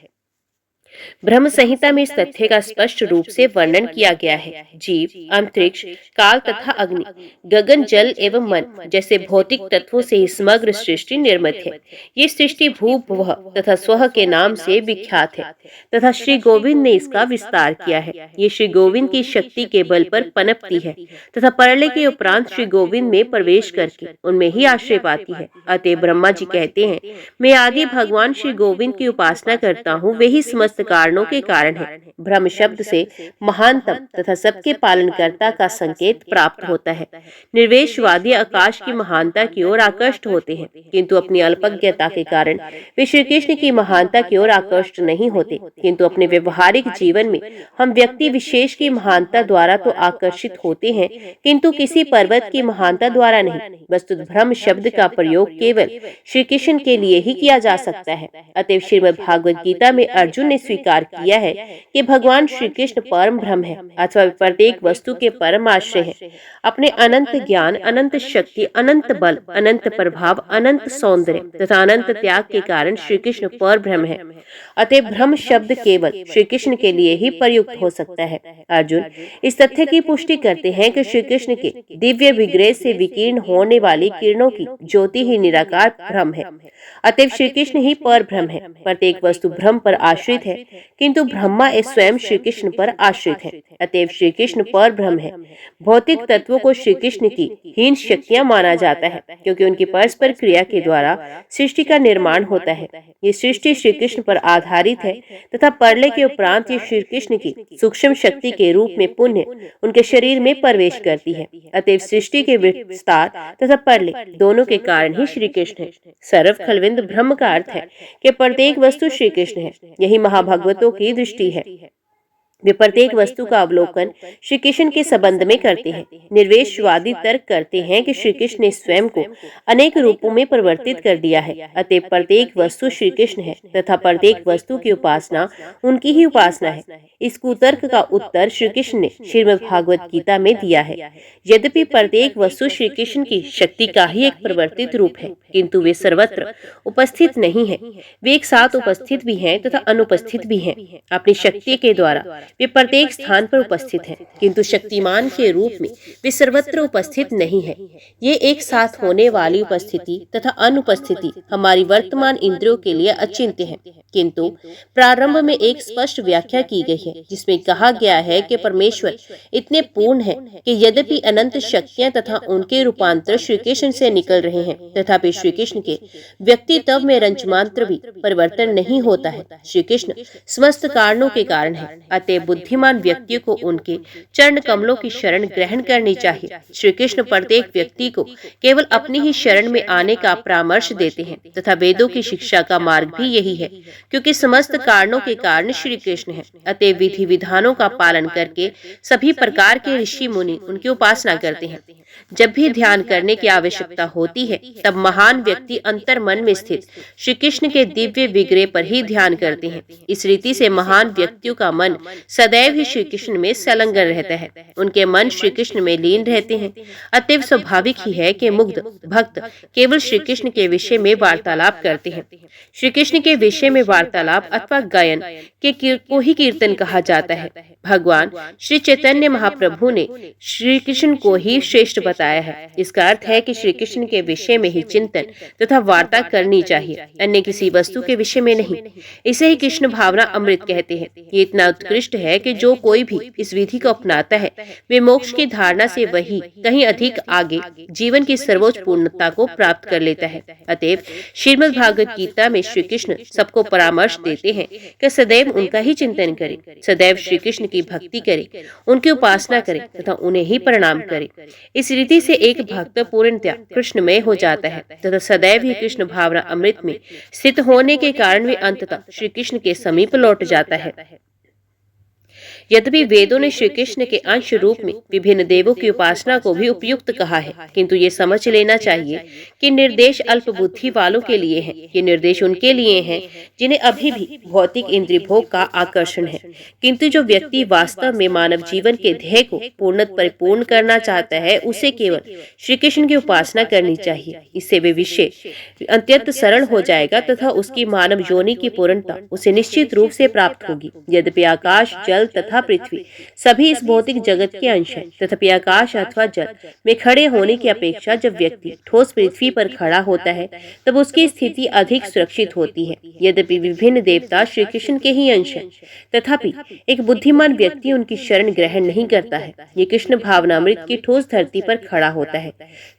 ब्रह्म संहिता में इस तथ्य का स्पष्ट रूप से वर्णन किया गया है। जीव, अंतरिक्ष, काल तथा अग्नि, गगन, जल एवं मन जैसे भौतिक तत्वों से ही समग्र सृष्टि निर्मित है। ये सृष्टि भू भुवः तथा स्वः के नाम से विख्यात है तथा श्री गोविंद ने इसका विस्तार किया है। ये श्री गोविंद की शक्ति के बल पर पनपती है तथा प्रलय के उपरांत श्री गोविंद में प्रवेश करके उनमें ही आश्रय पाती है। अतः ब्रह्मा जी कहते हैं, मैं आदि भगवान श्री गोविंद की उपासना करता हूँ, वे ही समस्त कारणों के कारण है। ब्रह्म शब्द से महानतम तथा सबके पालनकर्ता का संकेत प्राप्त होता है। निर्वेशवादी आकाश की महानता की ओर आकृष्ट होते हैं, किंतु अपनी अल्पज्ञता के कारण वे श्री कृष्ण की महानता की ओर आकृष्ट नहीं होते। किंतु अपने व्यवहारिक जीवन में हम व्यक्ति विशेष की महानता द्वारा तो आकर्षित होते हैं, किंतु किसी पर्वत की महानता द्वारा नहीं। वस्तुत ब्रह्म शब्द का प्रयोग केवल श्री कृष्ण के लिए ही किया जा सकता है। अतएव श्रीमद् भागवत गीता में अर्जुन ने स्वीकार किया है कि भगवान श्री कृष्ण परम ब्रह्म है अथवा प्रत्येक वस्तु के परम आश्रय है। अपने अनंत ज्ञान, अनंत शक्ति, अनंत बल, अनंत प्रभाव, अनंत सौंदर्य तथा अनंत त्याग के कारण श्री कृष्ण पर ब्रह्म है। अतः ब्रह्म शब्द केवल श्री कृष्ण के लिए ही प्रयुक्त हो सकता है। अर्जुन इस तथ्य की पुष्टि करते हैं कि श्री कृष्ण के दिव्य विग्रह से विकीर्ण होने वाली किरणों की ज्योति ही निराकार ब्रह्म है। अतएव श्री कृष्ण ही पर ब्रह्म है। प्रत्येक वस्तु ब्रह्म पर आश्रित है, किंतु ब्रह्मा स्वयं श्री कृष्ण पर आश्रित है। अतएव श्री कृष्ण पर ब्रह्म है। भौतिक तत्वों को श्री कृष्ण की हीन शक्तियां माना जाता है, क्योंकि उनकी परस्पर क्रिया के द्वारा सृष्टि का निर्माण होता है। ये सृष्टि श्री कृष्ण पर आधारित है तथा प्रलय के उपरांत ये श्री कृष्ण की सूक्ष्म शक्ति के रूप में पुण्य उनके शरीर में प्रवेश करती है। अतएव सृष्टि के विस्तार तथा प्रलय दोनों के कारण ही श्री कृष्ण है। सर्व खलविंद ब्रह्म का अर्थ है कि प्रत्येक वस्तु श्री कृष्ण है। यही महाभागवतों की दृष्टि है। वे प्रत्येक वस्तु का अवलोकन श्री कृष्ण के संबंध में करते हैं। निर्वेशवादी तर्क करते हैं कि श्री कृष्ण ने स्वयं को अनेक रूपों में परिवर्तित कर दिया है। अतः प्रत्येक वस्तु श्री कृष्ण है तथा प्रत्येक वस्तु की उपासना उनकी ही उपासना है। इस कुतर्क का उत्तर श्री कृष्ण ने श्रीमद् भागवत गीता में दिया है। यद्यपि प्रत्येक वस्तु श्री कृष्ण की शक्ति का ही एक परिवर्तित रूप है, किंतु वे सर्वत्र उपस्थित नहीं है। वे एक साथ उपस्थित भी हैं तथा अनुपस्थित भी हैं। अपनी शक्ति के द्वारा वे प्रत्येक स्थान पर उपस्थित हैं, किंतु शक्तिमान के रूप में वे सर्वत्र उपस्थित नहीं है। ये एक साथ होने वाली उपस्थिति तथा अनुपस्थिति हमारी वर्तमान इंद्रियों के लिए अचिंत्य है, किंतु प्रारंभ में एक स्पष्ट व्याख्या की गई है, जिसमें कहा गया है कि परमेश्वर इतने पूर्ण है कि यद्यपि अनंत शक्तियां तथा उनके रूपांतर श्री कृष्ण से निकल रहे हैं, तथापि श्री कृष्ण के व्यक्तित्व में रंचमात्र भी परिवर्तन नहीं होता है। श्री कृष्ण समस्त कारणों के कारण है। अतः बुद्धिमान व्यक्ति को उनके चरण कमलों की शरण ग्रहण करनी चाहिए। श्री कृष्ण प्रत्येक व्यक्ति को केवल अपनी ही शरण में आने का परामर्श देते हैं तथा वेदों की शिक्षा का मार्ग भी यही है, क्योंकि समस्त कारणों के कारण श्री कृष्ण है। अतः विधि विधानों का पालन करके सभी प्रकार के ऋषि मुनि उनकी उपासना करते हैं। जब भी ध्यान करने की आवश्यकता होती है तब महान व्यक्ति अंतर मन में स्थित श्री कृष्ण के दिव्य विग्रह पर ही ध्यान करते हैं। इस रीति से महान व्यक्तियों का मन सदैव ही श्री कृष्ण में संलग्न रहता है। उनके मन श्री कृष्ण में लीन रहते हैं। अतएव स्वाभाविक ही है कि मुग्ध भक्त केवल श्री कृष्ण के विषय में वार्तालाप करते हैं। श्री कृष्ण के विषय में वार्तालाप अथवा गायन को ही कीर्तन कहा जाता है। भगवान श्री चैतन्य महाप्रभु ने श्री कृष्ण को ही श्रेष्ठ बताया है। इसका अर्थ है कि श्री कृष्ण के विषय में ही चिंतन तथा वार्ता करनी चाहिए, अन्य किसी वस्तु के विषय में नहीं। इसे ही कृष्ण भावना अमृत कहते हैं। ये इतना उत्कृष्ट है कि जो कोई भी इस विधि को अपनाता है वे मोक्ष की धारणा से वही कहीं अधिक आगे जीवन की सर्वोच्च पूर्णता को प्राप्त कर लेता है। अतएव श्रीमद् भागवत गीता में श्री कृष्ण सबको परामर्श देते हैं कि सदैव उनका ही चिंतन करें, सदैव श्री कृष्ण की भक्ति करें, उनकी उपासना करें तथा उन्हें ही प्रणाम करें। इस रीति से एक भक्त पूर्णतया कृष्णमय हो जाता है तथा सदैव ही कृष्ण भावना अमृत में स्थित होने के कारण वे अंततः श्री कृष्ण के समीप लौट जाता है। यद्यपि वेदों ने श्री कृष्ण के अंश रूप में विभिन्न देवों की उपासना को भी उपयुक्त कहा है, किंतु ये समझ लेना चाहिए कि निर्देश अल्प बुद्धि वालों के लिए है। ये निर्देश उनके लिए हैं जिन्हें अभी भी भौतिक इंद्रिय भोग का आकर्षण है, किंतु जो व्यक्ति वास्तव में मानव जीवन के ध्येय को पूर्णतः परिपूर्ण करना चाहता है उसे केवल श्री कृष्ण की उपासना करनी चाहिए। इससे वे विषय अत्यंत सरल हो जाएगा तथा उसकी मानव योनि की पूर्णता उसे निश्चित रूप से प्राप्त होगी। यद्यपि आकाश, जल तथा पृथ्वी सभी इस भौतिक जगत के अंश हैं, तथापि आकाश अथवा जल में खड़े होने की अपेक्षा जब व्यक्ति ठोस पृथ्वी पर खड़ा होता है तब उसकी स्थिति अधिक सुरक्षित होती है। यद्यपि विभिन्न देवता श्री कृष्ण के ही अंश हैं, तथापि एक बुद्धिमान व्यक्ति उनकी शरण ग्रहण नहीं करता है। ये कृष्ण भावना अमृत की ठोस धरती पर खड़ा होता है।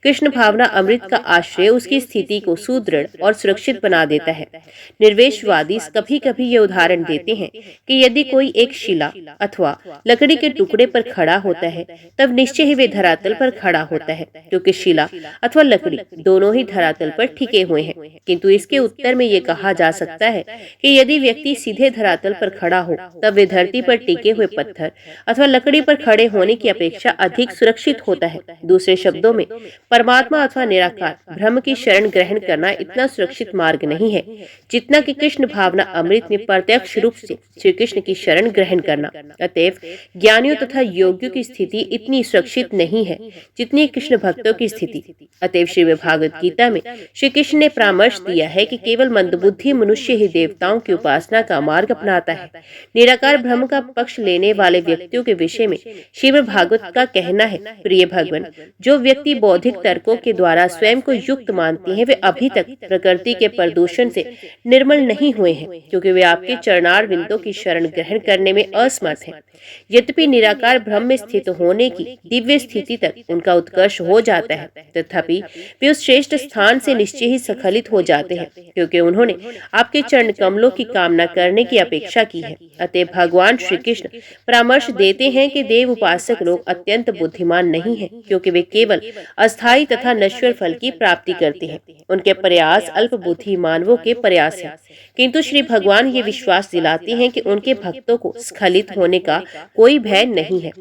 कृष्ण भावना अमृत का आश्रय उसकी स्थिति को सुदृढ़ और सुरक्षित बना देता है। निर्वेशवादी कभी कभी ये उदाहरण देते हैं कि यदि कोई एक शिला अथवा लकड़ी के टुकड़े पर खड़ा होता है तब निश्चय ही वे धरातल पर खड़ा होता है, क्योंकि शिला अथवा लकड़ी दोनों ही धरातल पर टिके हुए हैं। किंतु इसके उत्तर में ये कहा जा सकता है कि यदि व्यक्ति सीधे धरातल पर खड़ा हो तब वे धरती पर टिके हुए पत्थर अथवा लकड़ी पर खड़े होने की अपेक्षा अधिक सुरक्षित होता है। दूसरे शब्दों में परमात्मा अथवा निराकार ब्रह्म की शरण ग्रहण करना इतना सुरक्षित मार्ग नहीं है जितना कि कृष्ण भावना अमृत में प्रत्यक्ष रूप से श्री कृष्ण की शरण ग्रहण करना। अतएव ज्ञानियों तथा योगियों की स्थिति इतनी सुरक्षित नहीं है जितनी कृष्ण भक्तों की स्थिति। अतएव श्रीमद् भागवत गीता में श्री कृष्ण ने परामर्श दिया है कि केवल मंदबुद्धि मनुष्य ही देवताओं की उपासना का मार्ग अपनाता है। निराकार ब्रह्म का पक्ष लेने वाले व्यक्तियों के विषय में श्रीमद् भागवत का कहना है, प्रिय भगवान, जो व्यक्ति बौद्धिक तर्कों के द्वारा स्वयं को युक्त मानते हैं वे अभी तक प्रकृति के प्रदूषण से निर्मल नहीं हुए हैं, क्योंकि वे आपके चरणार बिंदों की शरण ग्रहण करने में असमर्थ है। यद्यपि निराकार ब्रह्म में स्थित होने की दिव्य स्थिति तक उनका उत्कर्ष हो जाता है, तथापि वे उस श्रेष्ठ स्थान से निश्चय ही स्खलित हो जाते हैं, क्योंकि उन्होंने आपके चरण कमलों की कामना करने की अपेक्षा की है। अतः भगवान श्री कृष्ण परामर्श देते हैं कि देव उपासक लोग अत्यंत बुद्धिमान नहीं हैं, क्योंकि वे केवल अस्थायी तथा नश्वर फल की प्राप्ति करते हैं। उनके प्रयास अल्प बुद्धि मानवों के प्रयास हैं, किंतु श्री भगवान ये विश्वास दिलाते हैं कि उनके भक्तों को स्खलित होने का कोई भय नहीं है।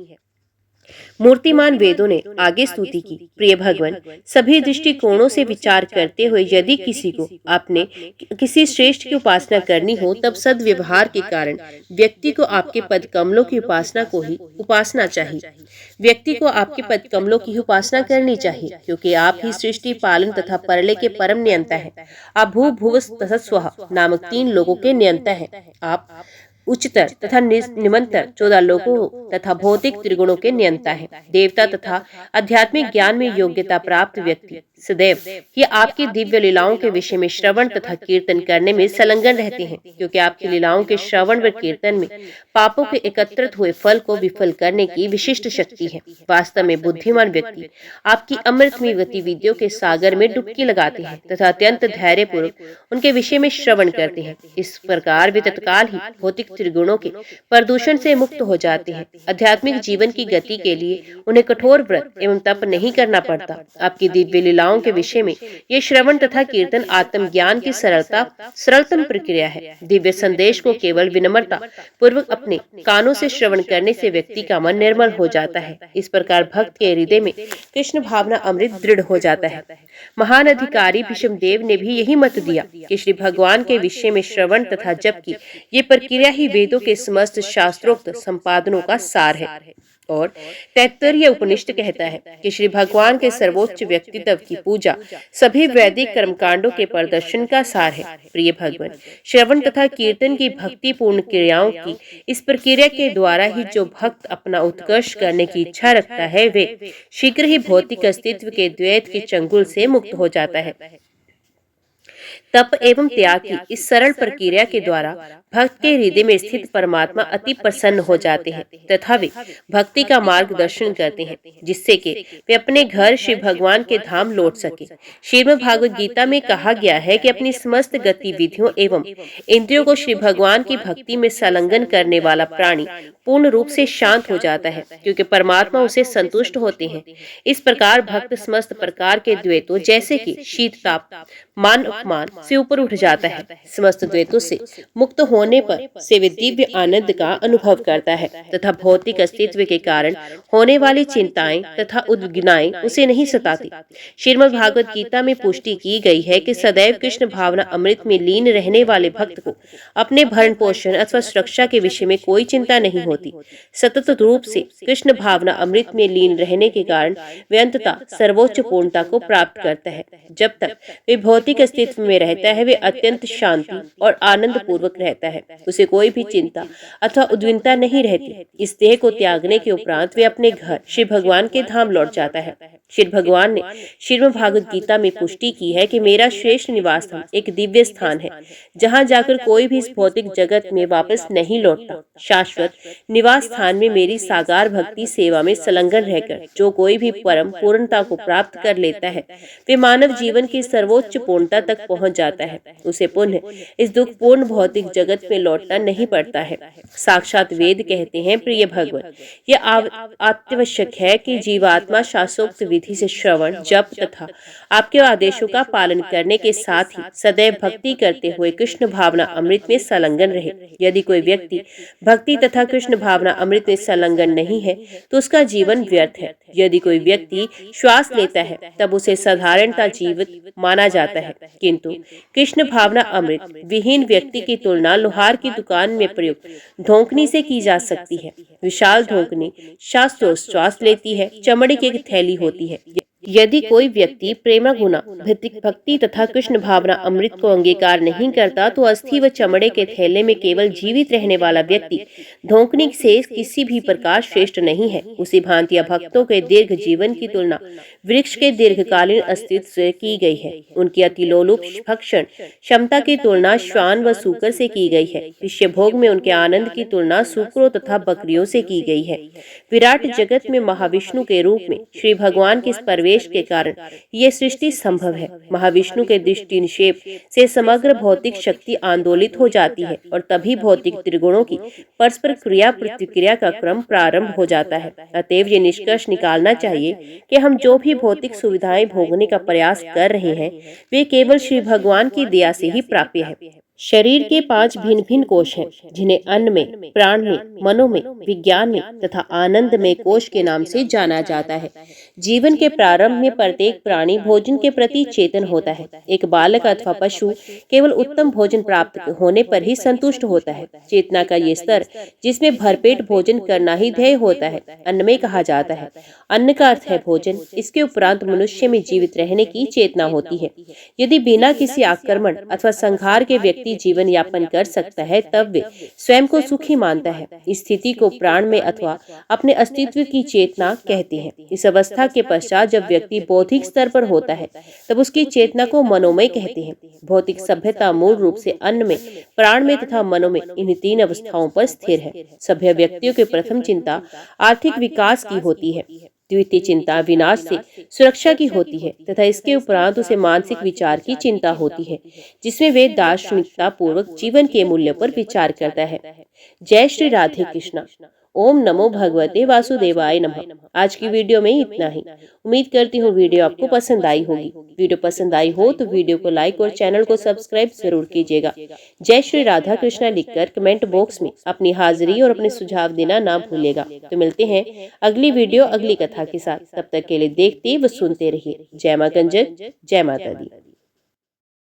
मूर्तिमान वेदों ने आगे स्तुति की, प्रिय भगवान, सभी दृष्टिकोणों से विचार करते हुए यदि किसी को आपने किसी श्रेष्ठ की उपासना करनी हो तब सद्व्यवहार के कारण व्यक्ति को आपके पद कमलों की उपासना को ही उपासना चाहिए। व्यक्ति को आपके पद कमलों की उपासना करनी चाहिए, क्योंकि आप ही सृष्टि, पालन तथा परलय के परम नियंता है। आप भू, भुव तथा स्वः नामक 3 लोगों के नियंता है। आप उच्चतर तथा निमंतर 14 लोगों तथा भौतिक त्रिगुणों के नियंता है। देवता तथा आध्यात्मिक ज्ञान में योग्यता प्राप्त व्यक्ति सदैव ये आपकी दिव्य लीलाओं के विषय में श्रवण तथा कीर्तन करने में संलग्न रहते हैं, क्योंकि आपकी लीलाओं के श्रवण व कीर्तन में पापों के एकत्रित हुए फल को विफल करने की विशिष्ट शक्ति है। वास्तव में बुद्धिमान व्यक्ति आपकी अमृतमय गतिविधियों के सागर में डुबकी लगाते हैं तथा अत्यंत धैर्यपूर्वक उनके विषय में श्रवण करते हैं। इस प्रकार वे तत्काल ही भौतिक त्रिगुणों के प्रदूषण से मुक्त हो जाते हैं। आध्यात्मिक जीवन की गति के लिए उन्हें कठोर व्रत एवं तप नहीं करना पड़ता। आपकी दिव्य लीलाओं के विषय में ये श्रवण तथा कीर्तन आत्मज्ञान की सरलतम प्रक्रिया है। दिव्य संदेश को केवल विनम्रता पूर्वक अपने कानों से श्रवण करने से व्यक्ति का मन निर्मल हो जाता है। इस प्रकार भक्त के हृदय में कृष्ण भावना अमृत दृढ़ हो जाता है। महान अधिकारी भीष्मदेव ने भी यही मत दिया कि श्री भगवान के विषय में श्रवण तथा जप की ये प्रक्रिया ही वेदों के समस्त शास्त्रोक्त संपादनों का सार है। और तैत्तरीय उपनिषद कहता है कि श्री भगवान के सर्वोच्च व्यक्तित्व की पूजा सभी वैदिक कर्मकांडों के प्रदर्शन का सार है। प्रिय भगवान, श्रवण तथा कीर्तन की भक्तिपूर्ण क्रियाओं की इस प्रक्रिया के द्वारा ही जो भक्त अपना उत्कर्ष करने की इच्छा रखता है वे शीघ्र ही भौतिक अस्तित्व के द्वैत के चंगुल से मुक्त हो जाता है। तप एवं त्याग की इस सरल प्रक्रिया के द्वारा भक्त के हृदय में स्थित परमात्मा अति प्रसन्न हो जाते हैं तथा वे भक्ति का मार्गदर्शन करते हैं, जिससे कि वे अपने घर श्री भगवान के धाम लौट सके। श्रीमद् भागवत गीता में कहा गया है कि अपनी समस्त गतिविधियों एवं इंद्रियों को श्री भगवान की भक्ति में संलग्न करने वाला प्राणी पूर्ण रूप से शांत हो जाता है, क्योंकि परमात्मा उसे संतुष्ट होते हैं। इस प्रकार भक्त समस्त प्रकार के द्वैतों जैसे कि शीत ताप मान अपमान से ऊपर उठ जाता है। समस्त द्वैतों से मुक्त होने पर से वे दिव्य आनंद का अनुभव करता है तथा भौतिक अस्तित्व के कारण होने वाली चिंताएं तथा उद्विग्नताएं उसे नहीं सताती। श्रीमद् भागवत गीता में पुष्टि की गई है कि सदैव कृष्ण भावना अमृत में लीन रहने वाले भक्त को अपने भरण पोषण अथवा सुरक्षा के विषय में कोई चिंता नहीं होती। सतत रूप से कृष्ण भावना अमृत में लीन रहने के कारण वे अंततः सर्वोच्च पूर्णता को प्राप्त करता है। जब तक वे भौतिक अस्तित्व में रहता है वे अत्यंत शांति और आनंद पूर्वक रहता है। उसे कोई भी चिंता अथवा उद्विग्नता नहीं रहती। इस देह को त्यागने के उपरांत वे अपने घर श्री भगवान के धाम लौट जाता है। श्री भगवान ने श्रीमद् भागवत गीता में पुष्टि की है कि मेरा श्रेष्ठ निवास स्थान एक दिव्य स्थान है, जहाँ जाकर कोई भी इस भौतिक जगत में वापस नहीं लौटता। शाश्वत निवास स्थान में मेरी साकार भक्ति सेवा में संलग्न रहकर जो कोई भी परम पूर्णता को प्राप्त कर लेता है वे मानव जीवन की सर्वोच्च पूर्णता तक पहुंच जाता है। उसे पुनः इस दुखपूर्ण भौतिक जगत में लौटना नहीं पड़ता है। साक्षात वेद कहते हैं, प्रिय भगवत, यह अत्यावश्यक है कि जीवात्मा शास्त्रोक्त विधि से श्रवण जप तथा आपके आदेशों का पालन करने के साथ ही सदैव भक्ति करते हुए कृष्ण भावना अमृत में संलग्न रहे। यदि कोई व्यक्ति भक्ति तथा कृष्ण भावना अमृत में संलग्न नहीं है तो उसका जीवन व्यर्थ है। यदि कोई व्यक्ति श्वास लेता है तब उसे साधारणता जीवित माना जाता है, किंतु कृष्ण भावना अमृत विहीन व्यक्ति की तुलना लोहार की दुकान में प्रयुक्त धोंकनी से की जा सकती है। विशाल धोंकनी श्वास लेती है, चमड़े की एक थैली होती है। यदि कोई व्यक्ति प्रेमा गुना भक्ति तथा कृष्ण भावना अमृत को अंगीकार नहीं करता तो अस्थि व चमड़े के थैले में केवल जीवित रहने वाला व्यक्ति धोंकनी से किसी भी प्रकार श्रेष्ठ नहीं है। उसी भांति भक्तों के दीर्घ जीवन की तुलना वृक्ष के दीर्घकालीन अस्तित्व से की गई है। उनकी अतिलोलुप भक्षण क्षमता की तुलना श्वान व सूकर से की गई है। विषय भोग में उनके आनंद की तुलना सूकरों तथा बकरियों से की गई है। विराट जगत में महाविष्णु के रूप में श्री भगवान के प्रवेश के कारण ये सृष्टि संभव है। महाविष्णु के दृष्टि निक्षेप से समग्र भौतिक शक्ति आंदोलित हो जाती है और तभी भौतिक त्रिगुणों की परस्पर क्रिया प्रतिक्रिया का क्रम प्रारंभ हो जाता है। अतएव ये निष्कर्ष निकालना चाहिए कि हम जो भी भौतिक सुविधाएं भोगने का प्रयास कर रहे हैं वे केवल श्री भगवान की दया से ही प्राप्य है। शरीर के 5 भिन्न भिन्न कोश हैं, जिन्हें अन्न में, प्राण में, मनो में, विज्ञान में तथा आनंद में कोश के नाम से जाना जाता है। जीवन के प्रारंभ में प्रत्येक प्राणी भोजन के प्रति चेतन होता है। एक बालक अथवा पशु केवल उत्तम भोजन प्राप्त होने पर ही संतुष्ट होता है। चेतना का ये स्तर जिसमें भरपेट भोजन करना ही ध्येय होता है अन्न में कहा जाता है। अन्न का अर्थ है भोजन। इसके उपरांत मनुष्य में जीवित रहने की चेतना होती है। यदि बिना किसी आक्रमण अथवा संहार के व्यक्ति जीवन यापन कर सकता है तब वे स्वयं को सुखी मानता है। इस स्थिति को प्राण में अथवा अपने अस्तित्व की चेतना कहते हैं। इस अवस्था के पश्चात जब व्यक्ति बौद्धिक स्तर पर होता है तब उसकी चेतना को मनोमय कहते हैं। भौतिक सभ्यता मूल रूप से अन्न में, प्राण में तथा मनो में इन 3 अवस्थाओं पर स्थिर है। सभ्य व्यक्तियों की प्रथम चिंता आर्थिक विकास की होती है। द्वितीय चिंता विनाश से सुरक्षा की होती है तथा इसके उपरांत उसे मानसिक विचार की चिंता होती है, जिसमें वे दार्शनिकता पूर्वक जीवन के मूल्य पर विचार करता है। जय श्री राधे कृष्णा। ओम नमो भगवते वासुदेवाय नमः। आज की वीडियो में इतना ही। उम्मीद करती हूँ वीडियो आपको पसंद आई होगी। वीडियो पसंद आई हो तो वीडियो को लाइक और चैनल को सब्सक्राइब जरूर कीजिएगा। जय श्री राधा कृष्णा लिखकर कमेंट बॉक्स में अपनी हाजिरी और अपने सुझाव देना ना भूलेगा। तो मिलते हैं अगली वीडियो अगली कथा के साथ। तब तक के लिए देखते व सुनते रहिए। जय मां गंजन, जय माता दी।